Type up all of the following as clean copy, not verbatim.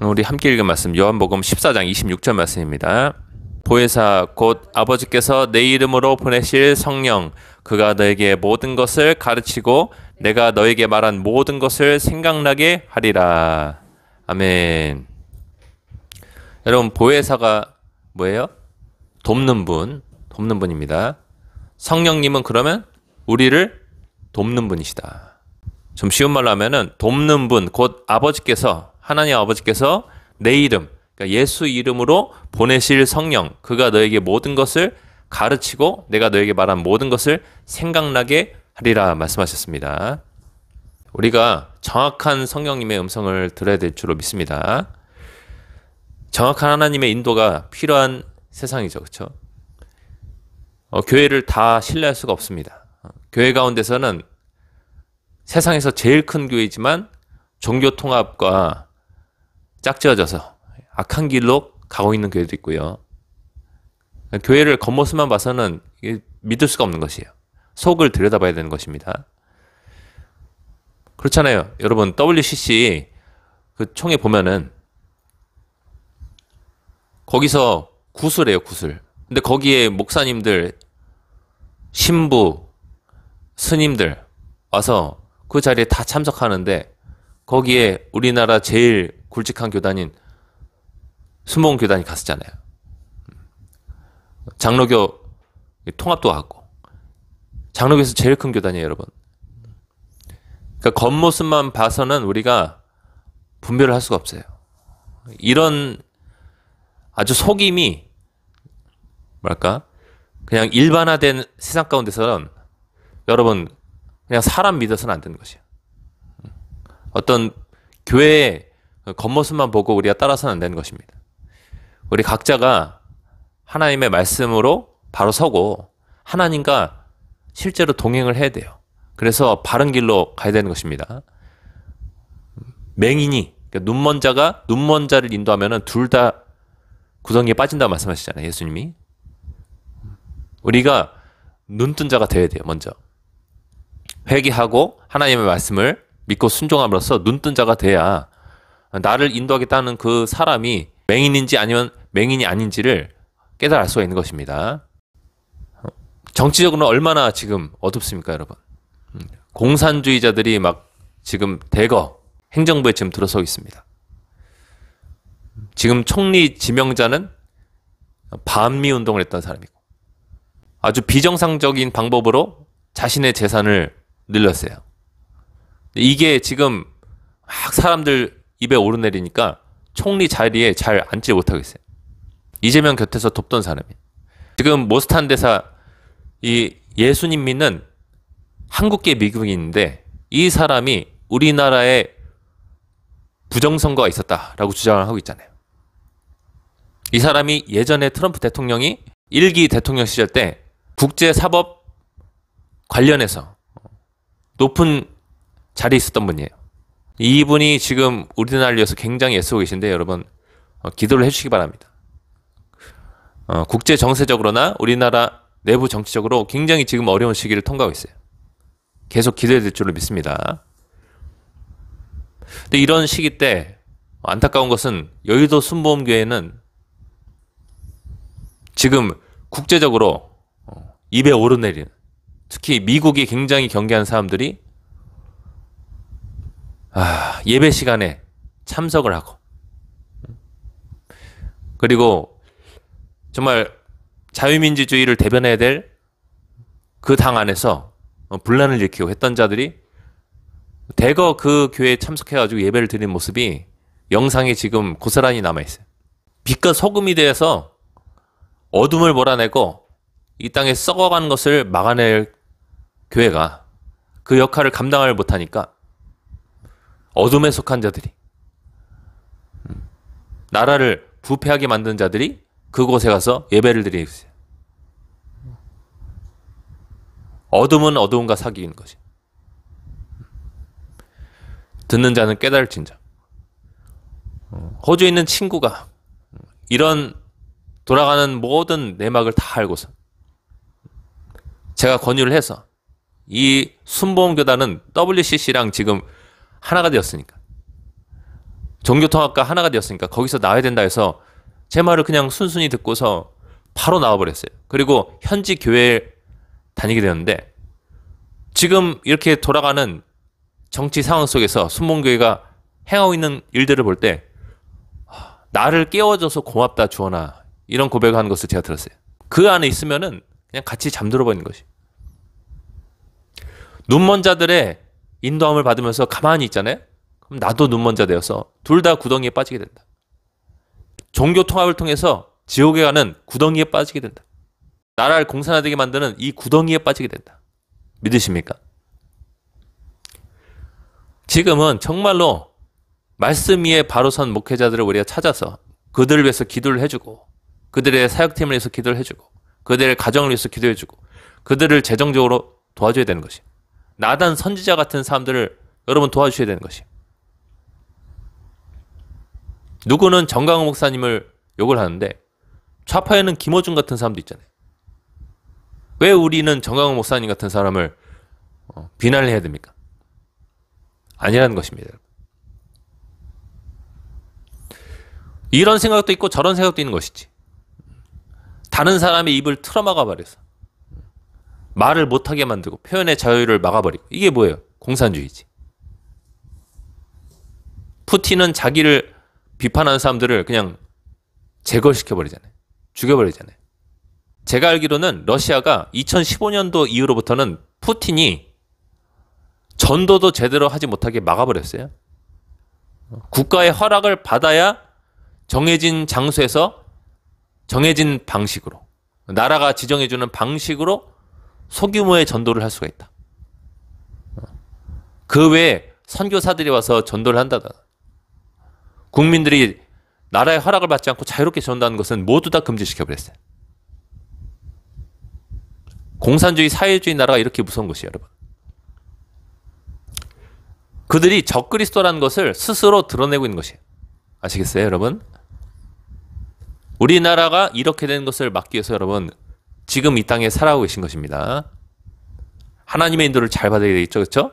우리 함께 읽은 말씀 요한복음 14장 26절 말씀입니다. 보혜사 곧 아버지께서 내 이름으로 보내실 성령 그가 너에게 모든 것을 가르치고 내가 너에게 말한 모든 것을 생각나게 하리라. 아멘. 여러분, 보혜사가 뭐예요? 돕는 분입니다. 성령님은 그러면 우리를 돕는 분이시다. 좀 쉬운 말로 하면은 돕는 분, 곧 아버지께서, 하나님 아버지께서 내 이름, 그러니까 예수 이름으로 보내실 성령, 그가 너에게 모든 것을 가르치고 내가 너에게 말한 모든 것을 생각나게 하리라 말씀하셨습니다. 우리가 정확한 성령님의 음성을 들어야 될 줄로 믿습니다. 정확한 하나님의 인도가 필요한 세상이죠. 그렇죠? 교회를 다 신뢰할 수가 없습니다. 교회 가운데서는 세상에서 제일 큰 교회이지만 종교 통합과 짝지어져서 악한 길로 가고 있는 교회도 있고요. 교회를 겉모습만 봐서는 믿을 수가 없는 것이에요. 속을 들여다봐야 되는 것입니다. 그렇잖아요. 여러분, WCC 그 총회 보면은 거기서 구슬해요, 구슬. 근데 거기에 목사님들, 신부, 스님들 와서 그 자리에 다 참석하는데 거기에 우리나라 제일 굵직한 교단인 순복음 교단이 갔었잖아요. 장로교 통합도 하고 장로교에서 제일 큰 교단이에요, 여러분. 그러니까 겉모습만 봐서는 우리가 분별을 할 수가 없어요. 이런 아주 속임이 뭐랄까 그냥 일반화된 세상 가운데서는 여러분 그냥 사람 믿어서는 안 되는 것이에요. 어떤 교회의 겉모습만 보고 우리가 따라서는 안 되는 것입니다. 우리 각자가 하나님의 말씀으로 바로 서고 하나님과 실제로 동행을 해야 돼요. 그래서 바른 길로 가야 되는 것입니다. 맹인이 그러니까 눈먼 자가 눈먼 자를 인도하면은 둘 다 구덩이에 빠진다고 말씀하시잖아요, 예수님이. 우리가 눈뜬 자가 되어야 돼요. 먼저 회개하고 하나님의 말씀을 믿고 순종함으로써 눈뜬 자가 돼야 나를 인도하겠다는 그 사람이 맹인인지 아니면 맹인이 아닌지를 깨달을 알 수가 있는 것입니다. 정치적으로는 얼마나 지금 어둡습니까, 여러분? 공산주의자들이 막 지금 대거 행정부에 지금 들어서고 있습니다. 지금 총리 지명자는 반미 운동을 했던 사람이고 아주 비정상적인 방법으로 자신의 재산을 늘렸어요. 이게 지금 막 사람들 입에 오르내리니까 총리 자리에 잘 앉지 못하고 있어요. 이재명 곁에서 돕던 사람이. 지금 모스탄 대사 이 예수님 믿는 한국계 미국인인데 이 사람이 우리나라에 부정선거가 있었다라고 주장을 하고 있잖아요. 이 사람이 예전에 트럼프 대통령이 1기 대통령 시절 때 국제사법 관련해서 높은 자리에 있었던 분이에요. 이분이 지금 우리나라를 위해서 굉장히 애쓰고 계신데 여러분 기도를 해주시기 바랍니다. 국제 정세적으로나 우리나라 내부 정치적으로 굉장히 지금 어려운 시기를 통과하고 있어요. 계속 기도해야 될 줄로 믿습니다. 근데 이런 시기 때 안타까운 것은 여의도 순복음교회는 지금 국제적으로 입에 오르내리는 특히 미국이 굉장히 경계하는 사람들이 예배 시간에 참석을 하고 그리고 정말 자유민주주의를 대변해야 될 그 당 안에서 분란을 일으키고 했던 자들이 대거 그 교회에 참석해가지고 예배를 드리는 모습이 영상에 지금 고스란히 남아있어요. 빛과 소금이 되어서 어둠을 몰아내고 이 땅에 썩어가는 것을 막아낼 교회가 그 역할을 감당을 못하니까 어둠에 속한 자들이 나라를 부패하게 만든 자들이 그곳에 가서 예배를 드리고 있어요. 어둠은 어두움과 사귀는 것이. 듣는 자는 깨달을진저. 호주에 있는 친구가 이런 돌아가는 모든 내막을 다 알고서 제가 권유를 해서 이 순복음교단은 WCC랑 지금 하나가 되었으니까 종교통합과 하나가 되었으니까 거기서 나와야 된다 해서 제 말을 그냥 순순히 듣고서 바로 나와버렸어요. 그리고 현지 교회에 다니게 되었는데 지금 이렇게 돌아가는 정치 상황 속에서 순복음교회가 행하고 있는 일들을 볼 때 나를 깨워줘서 고맙다 주원아 이런 고백을 하는 것을 제가 들었어요. 그 안에 있으면은 그냥 같이 잠들어 버리는 것이. 눈먼 자들의 인도함을 받으면서 가만히 있잖아요. 그럼 나도 눈먼 자 되어서 둘 다 구덩이에 빠지게 된다. 종교 통합을 통해서 지옥에 가는 구덩이에 빠지게 된다. 나라를 공산화되게 만드는 이 구덩이에 빠지게 된다. 믿으십니까? 지금은 정말로 말씀 위에 바로 선 목회자들을 우리가 찾아서 그들을 위해서 기도를 해주고 그들의 사역팀을 위해서 기도를 해주고 그들의 가정을 위해서 기도해주고 그들을 재정적으로 도와줘야 되는 것이. 나단 선지자 같은 사람들을 여러분 도와주셔야 되는 것이. 누구는 정강호 목사님을 욕을 하는데 좌파에는 김어준 같은 사람도 있잖아요. 왜 우리는 정강호 목사님 같은 사람을 비난을 해야 됩니까? 아니라는 것입니다. 이런 생각도 있고 저런 생각도 있는 것이지. 다른 사람의 입을 틀어막아 버려서 말을 못하게 만들고 표현의 자유를 막아버리고 이게 뭐예요? 공산주의지. 푸틴은 자기를 비판하는 사람들을 그냥 제거시켜버리잖아요. 죽여버리잖아요. 제가 알기로는 러시아가 2015년도 이후로부터는 푸틴이 전도도 제대로 하지 못하게 막아버렸어요. 국가의 허락을 받아야 정해진 장소에서 정해진 방식으로 나라가 지정해주는 방식으로 소규모의 전도를 할 수가 있다. 그 외에 선교사들이 와서 전도를 한다다. 국민들이 나라의 허락을 받지 않고 자유롭게 전도하는 것은 모두 다 금지시켜버렸어요. 공산주의 사회주의 나라가 이렇게 무서운 것이에요, 여러분. 그들이 적그리스도라는 것을 스스로 드러내고 있는 것이에요. 아시겠어요, 여러분? 우리나라가 이렇게 되는 것을 막기 위해서 여러분 지금 이 땅에 살아가고 계신 것입니다. 하나님의 인도를 잘 받아야 되겠죠, 그렇죠?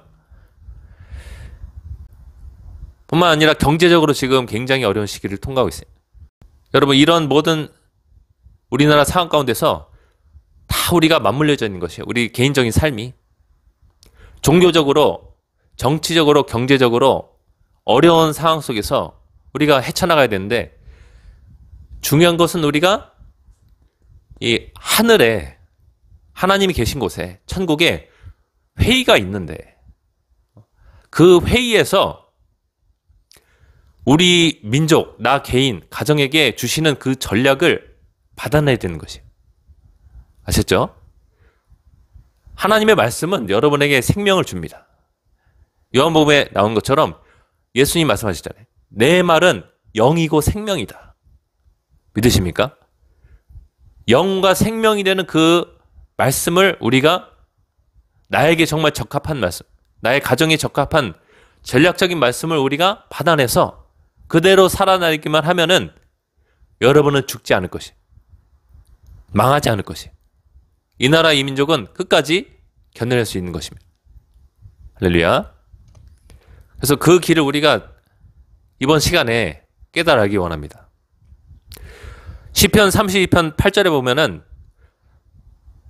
뿐만 아니라 경제적으로 지금 굉장히 어려운 시기를 통과하고 있어요. 여러분 이런 모든 우리나라 상황 가운데서 다 우리가 맞물려져 있는 것이에요. 우리 개인적인 삶이 종교적으로, 정치적으로, 경제적으로 어려운 상황 속에서 우리가 헤쳐나가야 되는데 중요한 것은 우리가 이 하늘에 하나님이 계신 곳에 천국에 회의가 있는데 그 회의에서 우리 민족, 나 개인, 가정에게 주시는 그 전략을 받아내야 되는 것이에요. 아셨죠? 하나님의 말씀은 여러분에게 생명을 줍니다. 요한복음에 나온 것처럼 예수님 말씀하셨잖아요. 내 말은 영이고 생명이다. 믿으십니까? 영과 생명이 되는 그 말씀을 우리가 나에게 정말 적합한 말씀, 나의 가정에 적합한 전략적인 말씀을 우리가 받아내서 그대로 살아나기만 하면은 여러분은 죽지 않을 것이, 망하지 않을 것이, 이 나라 이 민족은 끝까지 견뎌낼 수 있는 것입니다. 할렐루야. 그래서 그 길을 우리가 이번 시간에 깨달아기 원합니다. 시편 32편 8절에 보면은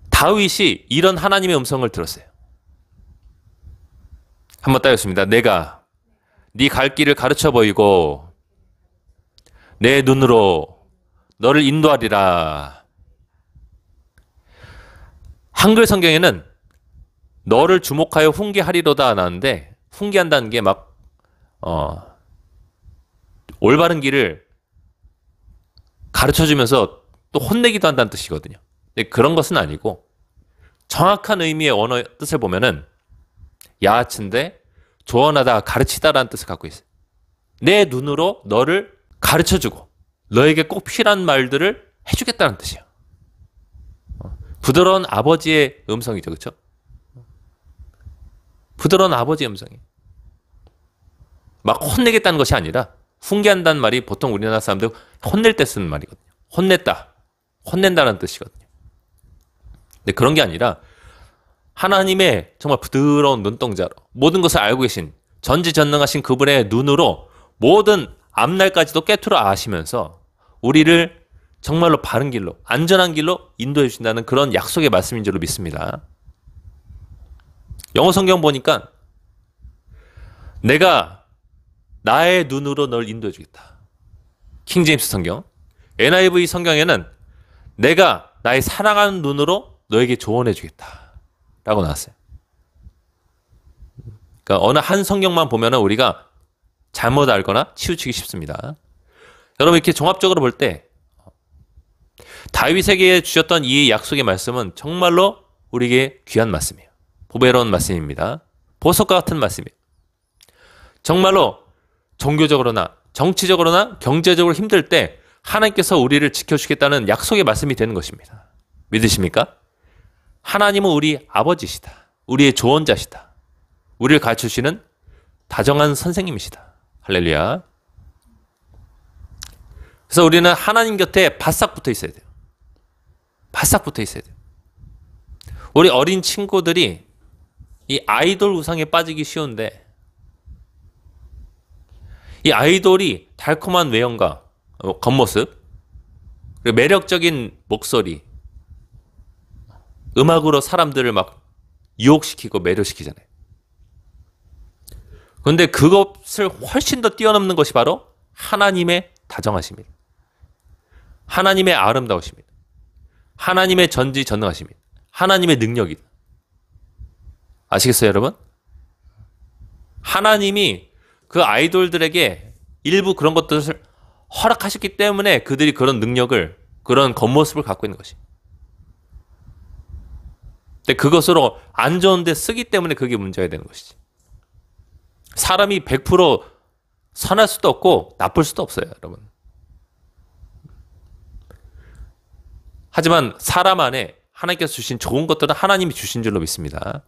다윗이 이런 하나님의 음성을 들었어요. 한번 따였습니다. 내가 네 갈 길을 가르쳐 보이고 내 눈으로 너를 인도하리라. 한글 성경에는 너를 주목하여 훈계하리로다 나왔는데 훈계한다는 게 막 올바른 길을 가르쳐주면서 또 혼내기도 한다는 뜻이거든요. 근데 그런 것은 아니고 정확한 의미의 언어 뜻을 보면은 야하친데 조언하다, 가르치다라는 뜻을 갖고 있어요. 내 눈으로 너를 가르쳐주고 너에게 꼭 필요한 말들을 해주겠다는 뜻이에요. 부드러운 아버지의 음성이죠. 그렇죠? 부드러운 아버지의 음성이 막 혼내겠다는 것이 아니라 훈계한다는 말이 보통 우리나라 사람들 혼낼 때 쓰는 말이거든요. 혼냈다, 혼낸다는 뜻이거든요. 근데 그런 게 아니라 하나님의 정말 부드러운 눈동자로 모든 것을 알고 계신 전지전능하신 그분의 눈으로 모든 앞날까지도 꿰뚫어 아시면서 우리를 정말로 바른 길로, 안전한 길로 인도해 주신다는 그런 약속의 말씀인 줄로 믿습니다. 영어 성경 보니까 내가 나의 눈으로 널 인도해 주겠다. 킹제임스 성경. NIV 성경에는 내가 나의 사랑하는 눈으로 너에게 조언해 주겠다. 라고 나왔어요. 그러니까 어느 한 성경만 보면은 우리가 잘못 알거나 치우치기 쉽습니다. 여러분 이렇게 종합적으로 볼 때 다윗에게 주셨던 이 약속의 말씀은 정말로 우리에게 귀한 말씀이에요. 보배로운 말씀입니다. 보석과 같은 말씀이에요. 정말로 종교적으로나 정치적으로나 경제적으로 힘들 때 하나님께서 우리를 지켜주겠다는 약속의 말씀이 되는 것입니다. 믿으십니까? 하나님은 우리 아버지시다. 우리의 조언자시다. 우리를 가르쳐주시는 다정한 선생님이시다. 할렐루야. 그래서 우리는 하나님 곁에 바싹 붙어 있어야 돼요. 바싹 붙어 있어야 돼요. 우리 어린 친구들이 이 아이돌 우상에 빠지기 쉬운데 이 아이돌이 달콤한 외형과 겉모습, 그리고 매력적인 목소리, 음악으로 사람들을 막 유혹시키고 매료시키잖아요. 그런데 그것을 훨씬 더 뛰어넘는 것이 바로 하나님의 다정하심입니다. 하나님의 아름다우십니다. 하나님의 전지전능하십니다. 하나님의 능력이다. 아시겠어요, 여러분? 하나님이 그 아이돌들에게 일부 그런 것들을 허락하셨기 때문에 그들이 그런 능력을, 그런 겉모습을 갖고 있는 것이. 근데 그것으로 안 좋은데 쓰기 때문에 그게 문제가 되는 것이지. 사람이 100% 선할 수도 없고 나쁠 수도 없어요, 여러분. 하지만 사람 안에 하나님께서 주신 좋은 것들은 하나님이 주신 줄로 믿습니다.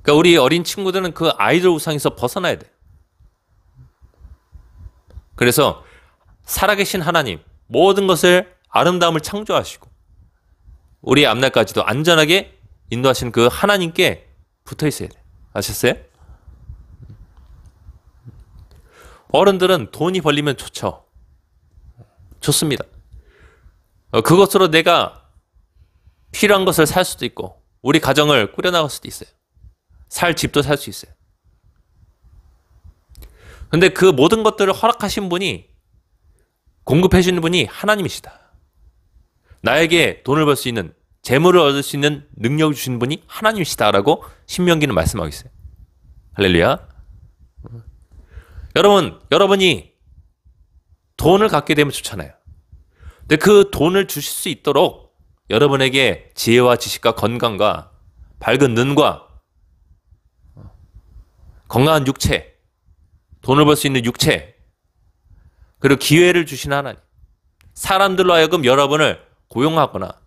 그러니까 우리 어린 친구들은 그 아이돌 우상에서 벗어나야 돼. 그래서 살아계신 하나님, 모든 것을 아름다움을 창조하시고 우리 앞날까지도 안전하게 인도하시는 그 하나님께 붙어 있어야 돼. 아셨어요? 어른들은 돈이 벌리면 좋죠. 좋습니다. 그것으로 내가 필요한 것을 살 수도 있고 우리 가정을 꾸려나갈 수도 있어요. 살 집도 살 수 있어요. 근데 그 모든 것들을 허락하신 분이, 공급해 주시는 분이 하나님이시다. 나에게 돈을 벌 수 있는, 재물을 얻을 수 있는 능력을 주신 분이 하나님이시다라고 신명기는 말씀하고 있어요. 할렐루야. 여러분이 돈을 갖게 되면 좋잖아요. 근데 그 돈을 주실 수 있도록 여러분에게 지혜와 지식과 건강과 밝은 눈과 건강한 육체, 돈을 벌 수 있는 육체, 그리고 기회를 주신 하나님, 사람들로 하여금 여러분을 고용하거나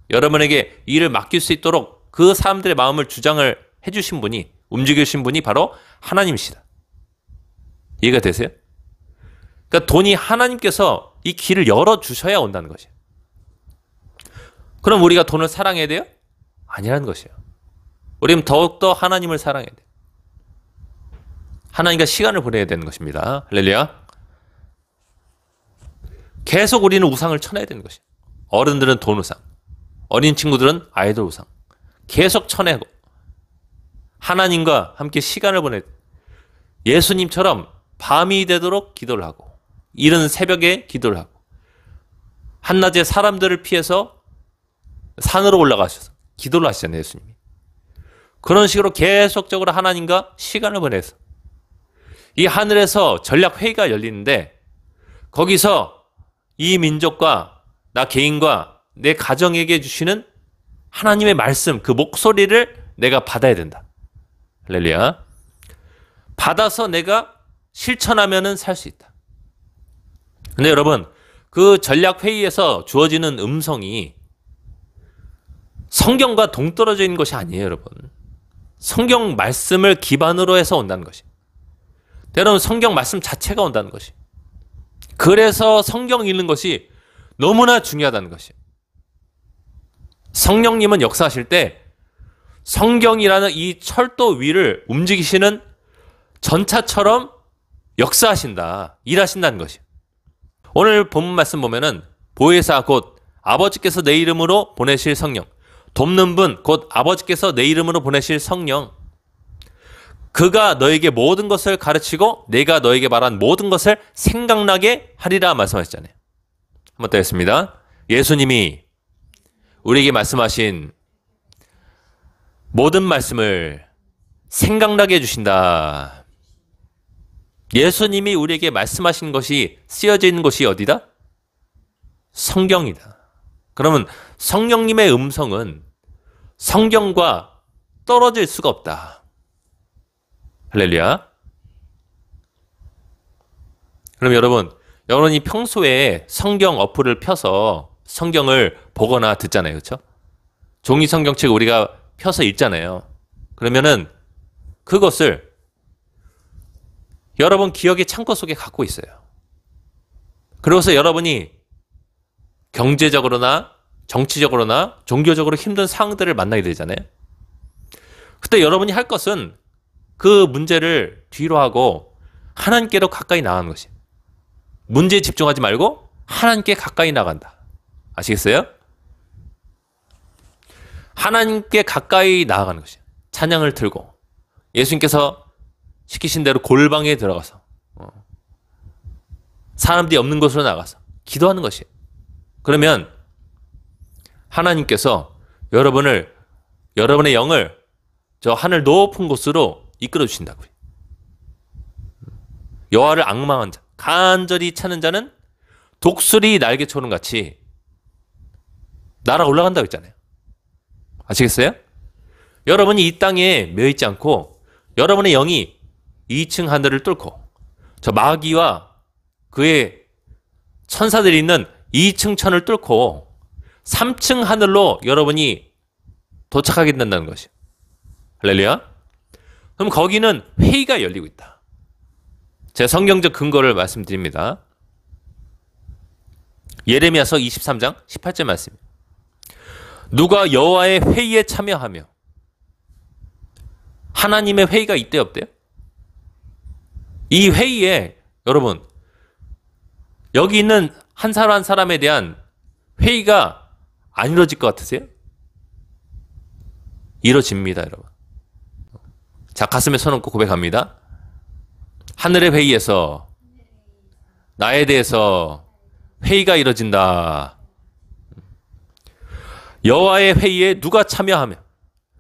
여러분에게 일을 맡길 수 있도록 그 사람들의 마음을 주장을 해주신 분이, 움직이신 분이 바로 하나님이시다. 이해가 되세요? 그러니까 돈이 하나님께서 이 길을 열어주셔야 온다는 것이에요. 그럼 우리가 돈을 사랑해야 돼요? 아니라는 것이에요. 우리는 더욱더 하나님을 사랑해야 돼요. 하나님과 시간을 보내야 되는 것입니다. 할렐루야. 계속 우리는 우상을 쳐내야 되는 것이에요. 어른들은 돈 우상, 어린 친구들은 아이돌 우상. 계속 쳐내고 하나님과 함께 시간을 보내야 돼요. 예수님처럼 밤이 되도록 기도를 하고 이른 새벽에 기도를 하고 한낮에 사람들을 피해서 산으로 올라가셔서 기도를 하시잖아요, 예수님이. 그런 식으로 계속적으로 하나님과 시간을 보내서 이 하늘에서 전략회의가 열리는데 거기서 이 민족과 나 개인과 내 가정에게 주시는 하나님의 말씀, 그 목소리를 내가 받아야 된다. 할렐루야. 받아서 내가 실천하면은 살 수 있다. 근데 여러분, 그 전략회의에서 주어지는 음성이 성경과 동떨어져 있는 것이 아니에요, 여러분. 성경 말씀을 기반으로 해서 온다는 것이. 여러분, 성경 말씀 자체가 온다는 것이. 그래서 성경 읽는 것이 너무나 중요하다는 것이. 성령님은 역사하실 때 성경이라는 이 철도 위를 움직이시는 전차처럼 역사하신다. 일하신다는 것이요. 오늘 본문 말씀 보면은 보혜사 곧 아버지께서 내 이름으로 보내실 성령, 돕는 분 곧 아버지께서 내 이름으로 보내실 성령, 그가 너에게 모든 것을 가르치고 내가 너에게 말한 모든 것을 생각나게 하리라 말씀하셨잖아요. 한번 더 했습니다. 예수님이 우리에게 말씀하신 모든 말씀을 생각나게 해주신다. 예수님이 우리에게 말씀하신 것이 쓰여져 있는 것이 어디다? 성경이다. 그러면 성령님의 음성은 성경과 떨어질 수가 없다. 할렐루야. 그럼 여러분이 평소에 성경 어플을 펴서 성경을 보거나 듣잖아요. 그렇죠? 종이 성경책 우리가 펴서 읽잖아요. 그러면은 그것을 여러분 기억의 창고 속에 갖고 있어요. 그러고서 여러분이 경제적으로나 정치적으로나 종교적으로 힘든 상황들을 만나게 되잖아요. 그때 여러분이 할 것은 그 문제를 뒤로 하고 하나님께로 가까이 나가는 것이에요. 문제에 집중하지 말고 하나님께 가까이 나간다. 아시겠어요? 하나님께 가까이 나아가는 것이에요. 찬양을 들고 예수님께서 시키신 대로 골방에 들어가서 사람들이 없는 곳으로 나가서 기도하는 것이에요. 그러면 하나님께서 여러분의 영을 저 하늘 높은 곳으로 이끌어 주신다고요. 여호와를 앙망한 자, 간절히 찾는 자는 독수리 날개처럼 같이 날아 올라간다고 했잖아요. 아시겠어요? 여러분이 이 땅에 매여 있지 않고 여러분의 영이 2층 하늘을 뚫고 저 마귀와 그의 천사들이 있는 2층 천을 뚫고 3층 하늘로 여러분이 도착하게 된다는 것이에요. 할렐루야. 그럼 거기는 회의가 열리고 있다. 제 성경적 근거를 말씀드립니다. 예레미야서 23장 18절 말씀. 누가 여호와의 회의에 참여하며 하나님의 회의가 있대요, 없대요? 이 회의에 여러분 여기 있는 한 사람 한 사람에 대한 회의가 안 이루어질 것 같으세요? 이루어집니다, 여러분. 자, 가슴에 손 얹고 고백합니다. 하늘의 회의에서 나에 대해서 회의가 이루어진다. 여호와의 회의에 누가 참여하며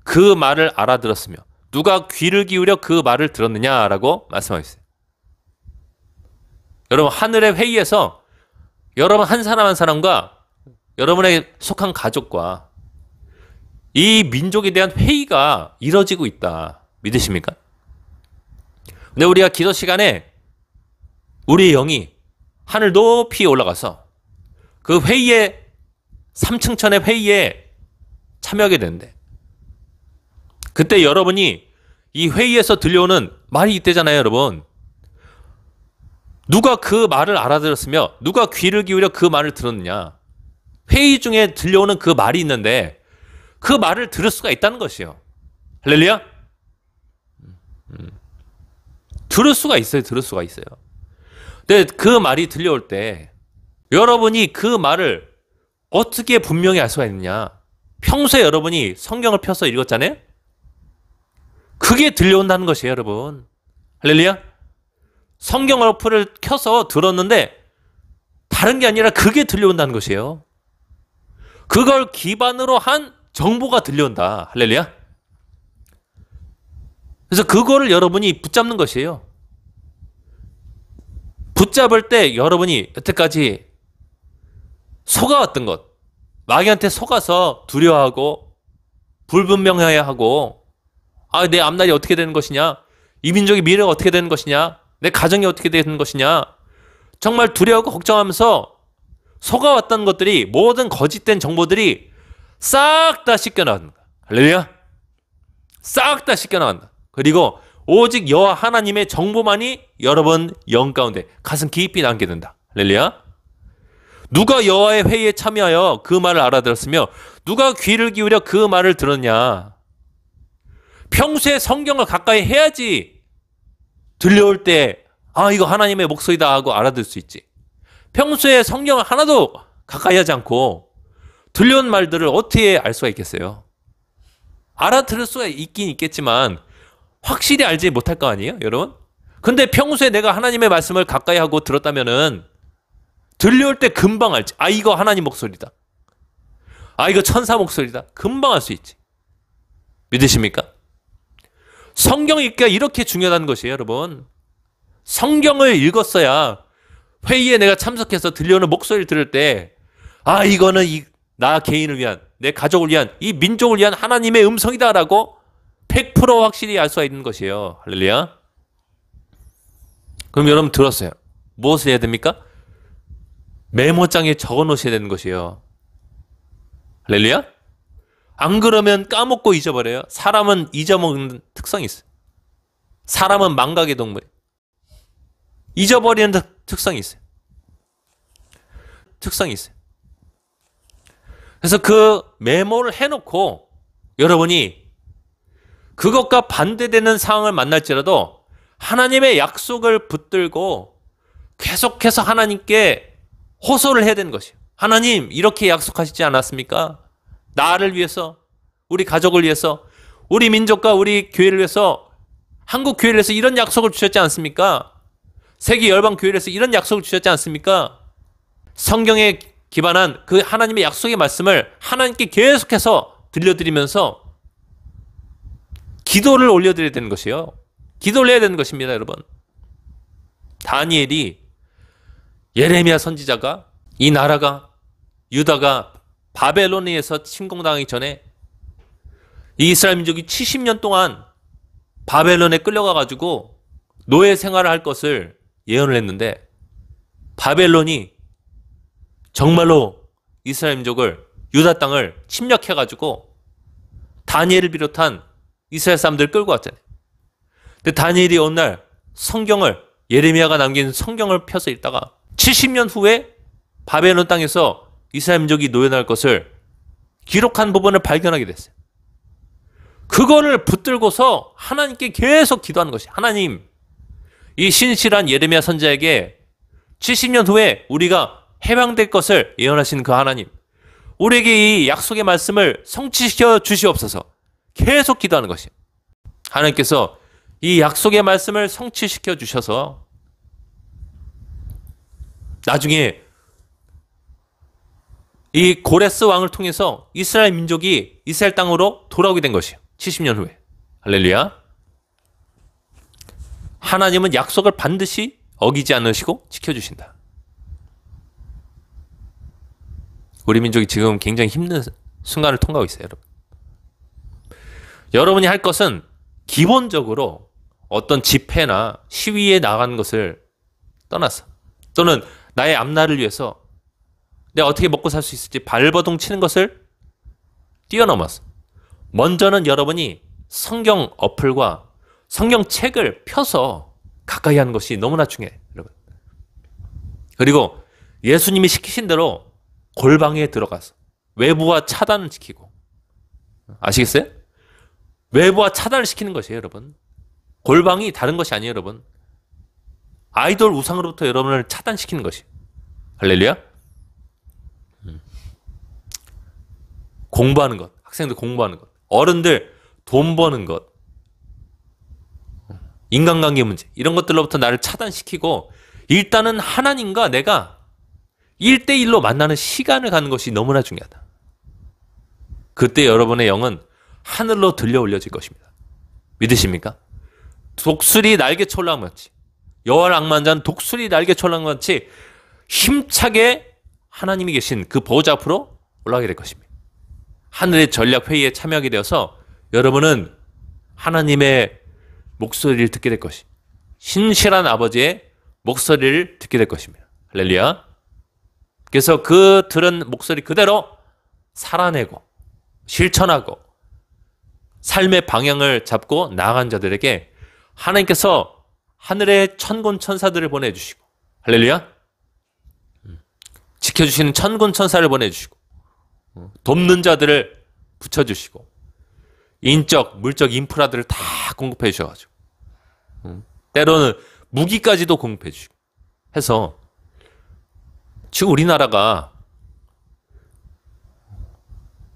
그 말을 알아들었으며 누가 귀를 기울여 그 말을 들었느냐라고 말씀하셨어요. 여러분, 하늘의 회의에서 여러분 한 사람 한 사람과 여러분의 속한 가족과 이 민족에 대한 회의가 이루어지고 있다. 믿으십니까? 근데 우리가 기도 시간에 우리의 영이 하늘 높이 올라가서 그 회의에 3층 천의 회의에 참여하게 되는데 그때 여러분이 이 회의에서 들려오는 말이 있대잖아요, 여러분. 누가 그 말을 알아들었으며 누가 귀를 기울여 그 말을 들었느냐. 회의 중에 들려오는 그 말이 있는데 그 말을 들을 수가 있다는 것이요. 할렐루야? 들을 수가 있어요. 들을 수가 있어요. 근데 그 말이 들려올 때 여러분이 그 말을 어떻게 분명히 알 수가 있느냐. 평소에 여러분이 성경을 펴서 읽었잖아요. 그게 들려온다는 것이에요, 여러분. 할렐루야? 성경 어플을 켜서 들었는데 다른 게 아니라 그게 들려온다는 것이에요. 그걸 기반으로 한 정보가 들려온다. 할렐루야? 그래서 그거를 여러분이 붙잡는 것이에요. 붙잡을 때 여러분이 여태까지 속아왔던 것, 마귀한테 속아서 두려워하고 불분명해하고 내 앞날이 어떻게 되는 것이냐, 이 민족의 미래가 어떻게 되는 것이냐, 내 가정이 어떻게 되는 것이냐, 정말 두려워하고 걱정하면서 속아왔던 것들이 모든 거짓된 정보들이 싹 다 씻겨나간다. 할렐루야. 싹 다 씻겨나간다. 그리고 오직 여호와 하나님의 정보만이 여러분 영 가운데 가슴 깊이 남게 된다. 할렐루야. 누가 여호와의 회의에 참여하여 그 말을 알아들었으며 누가 귀를 기울여 그 말을 들었냐. 평소에 성경을 가까이 해야지 들려올 때 아, 이거 하나님의 목소리다 하고 알아들 수 있지. 평소에 성경을 하나도 가까이 하지 않고 들려온 말들을 어떻게 알 수가 있겠어요? 알아들을 수가 있긴 있겠지만 확실히 알지 못할 거 아니에요, 여러분? 근데 평소에 내가 하나님의 말씀을 가까이 하고 들었다면은 들려올 때 금방 알지. 아, 이거 하나님 목소리다. 아, 이거 천사 목소리다. 금방 알 수 있지. 믿으십니까? 성경 읽기가 이렇게 중요하다는 것이에요, 여러분. 성경을 읽었어야 회의에 내가 참석해서 들려오는 목소리를 들을 때, 아, 이거는 나 개인을 위한, 내 가족을 위한, 이 민족을 위한 하나님의 음성이다라고 100% 확실히 알 수가 있는 것이에요. 할렐루야. 그럼 여러분 들었어요. 무엇을 해야 됩니까? 메모장에 적어 놓으셔야 되는 것이에요. 할렐루야. 안 그러면 까먹고 잊어버려요. 사람은 잊어먹는 특성이 있어요. 사람은 망각의 동물이에요. 잊어버리는 특성이 있어요. 특성이 있어요. 그래서 그 메모를 해놓고 여러분이 그것과 반대되는 상황을 만날지라도 하나님의 약속을 붙들고 계속해서 하나님께 호소를 해야 되는 것이에요. 하나님, 이렇게 약속하시지 않았습니까? 나를 위해서, 우리 가족을 위해서, 우리 민족과 우리 교회를 위해서, 한국 교회를 위해서 이런 약속을 주셨지 않습니까? 세계 열방 교회를 위해서 이런 약속을 주셨지 않습니까? 성경에 기반한 그 하나님의 약속의 말씀을 하나님께 계속해서 들려드리면서 기도를 올려드려야 되는 것이에요. 기도를 해야 되는 것입니다, 여러분. 다니엘이, 예레미야 선지자가, 이 나라가, 유다가 바벨론에 의해서 침공당하기 전에 이 이스라엘 민족이 70년 동안 바벨론에 끌려가가지고 노예 생활을 할 것을 예언을 했는데, 바벨론이 정말로 이스라엘 민족을, 유다 땅을 침략해가지고 다니엘을 비롯한 이스라엘 사람들을 끌고 왔잖아요. 근데 다니엘이 어느 날 성경을, 예레미야가 남긴 성경을 펴서 읽다가 70년 후에 바벨론 땅에서 이스라엘 민족이 노예날 것을 기록한 부분을 발견하게 됐어요. 그거를 붙들고서 하나님께 계속 기도하는 것이, 하나님, 이 신실한 예레미야 선지자에게 70년 후에 우리가 해방될 것을 예언하신 그 하나님, 우리에게 이 약속의 말씀을 성취시켜 주시옵소서. 계속 기도하는 것이에요. 하나님께서 이 약속의 말씀을 성취시켜 주셔서 나중에 이 고레스 왕을 통해서 이스라엘 민족이 이스라엘 땅으로 돌아오게 된 것이에요. 70년 후에. 할렐루야. 하나님은 약속을 반드시 어기지 않으시고 지켜주신다. 우리 민족이 지금 굉장히 힘든 순간을 통과하고 있어요, 여러분. 여러분이 할 것은 기본적으로 어떤 집회나 시위에 나가는 것을 떠나서, 또는 나의 앞날을 위해서 내가 어떻게 먹고 살 수 있을지 발버둥 치는 것을 뛰어넘어서 먼저는 여러분이 성경 어플과 성경책을 펴서 가까이 하는 것이 너무나 중요해요, 여러분. 그리고 예수님이 시키신 대로 골방에 들어가서 외부와 차단을 지키고, 아시겠어요? 외부와 차단을 시키는 것이에요, 여러분. 골방이 다른 것이 아니에요, 여러분. 아이돌 우상으로부터 여러분을 차단시키는 것이에요. 할렐루야. 공부하는 것, 학생들 공부하는 것, 어른들 돈 버는 것, 인간관계 문제, 이런 것들로부터 나를 차단시키고 일단은 하나님과 내가 1대1로 만나는 시간을 갖는 것이 너무나 중요하다. 그때 여러분의 영은 하늘로 들려 올려질 것입니다. 믿으십니까? 독수리 날개쳐 올라간 것 같이, 여호와를 앙만자는 독수리 날개쳐 올라간 것 같이 힘차게 하나님이 계신 그 보호자 앞으로 올라가게 될 것입니다. 하늘의 전략 회의에 참여하게 되어서 여러분은 하나님의 목소리를 듣게 될 것이, 신실한 아버지의 목소리를 듣게 될 것입니다. 할렐루야. 그래서 그 들은 목소리 그대로 살아내고 실천하고 삶의 방향을 잡고 나아간 자들에게 하나님께서 하늘의 천군 천사들을 보내주시고, 할렐루야, 지켜주시는 천군 천사를 보내주시고, 돕는 자들을 붙여주시고, 인적 물적 인프라들을 다 공급해 주셔가지고, 때로는 무기까지도 공급해 주시고 해서 지금 우리나라가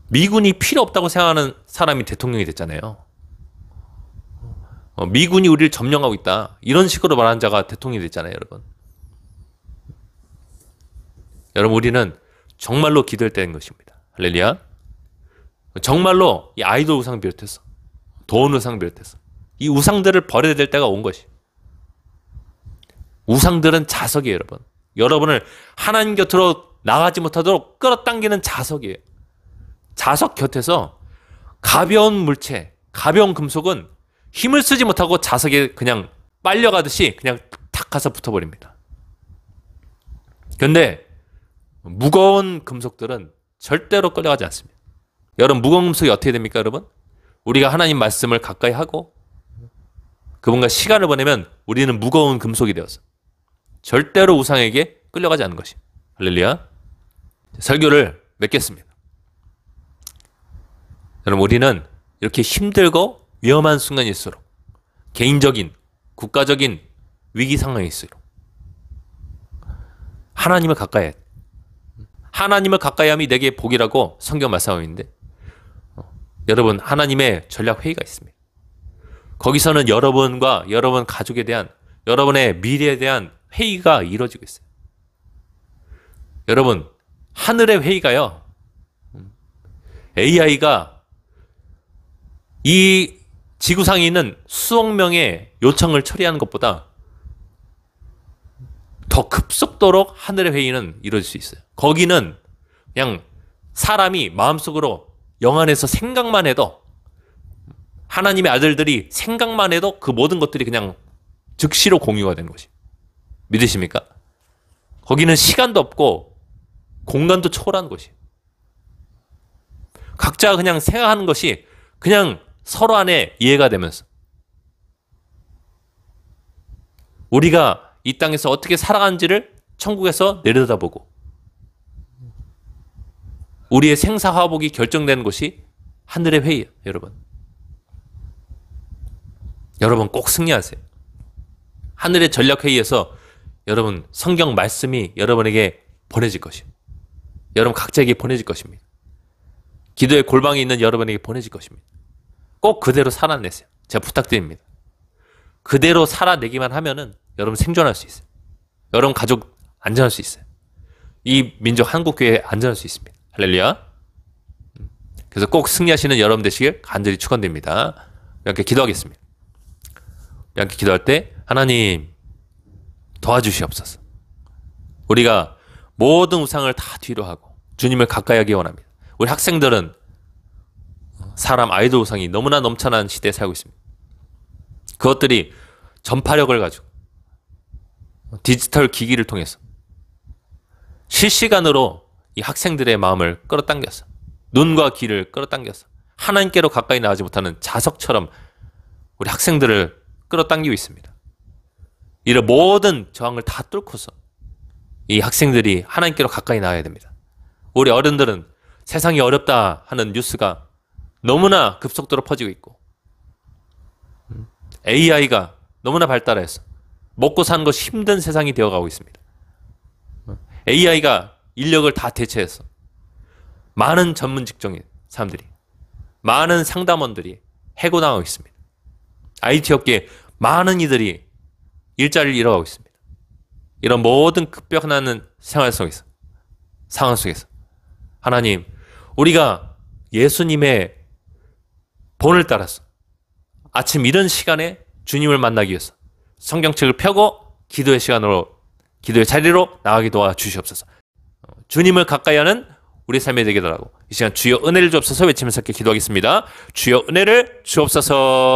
미군이 필요 없다고 생각하는 사람이 대통령이 됐잖아요. 미군이 우리를 점령하고 있다. 이런 식으로 말하는 자가 대통령이 됐잖아요, 여러분. 여러분, 우리는 정말로 기도할 때인 것입니다. 할렐루야. 정말로 이 아이돌 우상 비롯해서, 돈 우상 비롯해서 이 우상들을 버려야 될 때가 온 것이. 우상들은 자석이에요, 여러분. 여러분을 하나님 곁으로 나가지 못하도록 끌어당기는 자석이에요. 자석 곁에서 가벼운 물체, 가벼운 금속은 힘을 쓰지 못하고 자석에 그냥 빨려가듯이 그냥 탁 가서 붙어버립니다. 그런데 무거운 금속들은 절대로 끌려가지 않습니다. 여러분, 무거운 금속이 어떻게 됩니까, 여러분? 우리가 하나님 말씀을 가까이 하고 그분과 시간을 보내면 우리는 무거운 금속이 되어서 절대로 우상에게 끌려가지 않는 것이. 할렐루야. 설교를 맺겠습니다. 여러분, 우리는 이렇게 힘들고 위험한 순간일수록, 개인적인, 국가적인 위기 상황일수록 하나님을 가까이 해야 돼. 하나님을 가까이 함이 내게 복이라고 성경 말씀하고 있는데, 여러분, 하나님의 전략 회의가 있습니다. 거기서는 여러분과 여러분 가족에 대한, 여러분의 미래에 대한 회의가 이루어지고 있어요. 여러분, 하늘의 회의가요, AI가 이 지구상에 있는 수억 명의 요청을 처리하는 것보다 더 급속도로 하늘의 회의는 이루어질 수 있어요. 거기는 그냥 사람이 마음속으로 영안에서 생각만 해도, 하나님의 아들들이 생각만 해도 그 모든 것들이 그냥 즉시로 공유가 되는 것이. 믿으십니까? 거기는 시간도 없고 공간도 초월하는 것이. 각자가 그냥 생각하는 것이 그냥 서로 안에 이해가 되면서 우리가 이 땅에서 어떻게 살아가는지를 천국에서 내려다보고 우리의 생사화복이 결정되는 것이 하늘의 회의예요, 여러분. 여러분, 꼭 승리하세요. 하늘의 전략회의에서 여러분, 성경 말씀이 여러분에게 보내질 것이에요. 여러분 각자에게 보내질 것입니다. 기도의 골방에 있는 여러분에게 보내질 것입니다. 꼭 그대로 살아내세요. 제가 부탁드립니다. 그대로 살아내기만 하면은 여러분 생존할 수 있어요. 여러분 가족 안전할 수 있어요. 이 민족 한국교회 안전할 수 있습니다. 할렐루야. 그래서 꼭 승리하시는 여러분 되시길 간절히 축원드립니다. 이렇게 기도하겠습니다. 이렇게 기도할 때 하나님 도와주시옵소서. 우리가 모든 우상을 다 뒤로 하고 주님을 가까이 하기 원합니다. 우리 학생들은 사람 아이돌 우상이 너무나 넘쳐나는 시대에 살고 있습니다. 그것들이 전파력을 가지고 디지털 기기를 통해서 실시간으로 이 학생들의 마음을 끌어당겨서, 눈과 귀를 끌어당겨서 하나님께로 가까이 나가지 못하는 자석처럼 우리 학생들을 끌어당기고 있습니다. 이런 모든 저항을 다 뚫고서 이 학생들이 하나님께로 가까이 나가야 됩니다. 우리 어른들은 세상이 어렵다 하는 뉴스가 너무나 급속도로 퍼지고 있고 AI가 너무나 발달해서 먹고 사는 것이 힘든 세상이 되어가고 있습니다. AI가 인력을 다 대체해서 많은 전문 직종인 사람들이, 많은 상담원들이 해고당하고 있습니다. IT 업계에 많은 이들이 일자리를 잃어가고 있습니다. 이런 모든 급변하는 생활 속에서, 상황 속에서 하나님, 우리가 예수님의 본을 따라서 아침 이런 시간에 주님을 만나기 위해서 성경책을 펴고 기도의 시간으로, 기도의 자리로 나가게 도와주시옵소서. 주님을 가까이 하는 우리 삶이 되게 달라고 이 시간 주여 은혜를 주옵소서 외치면서 이렇게 기도하겠습니다. 주여 은혜를 주옵소서.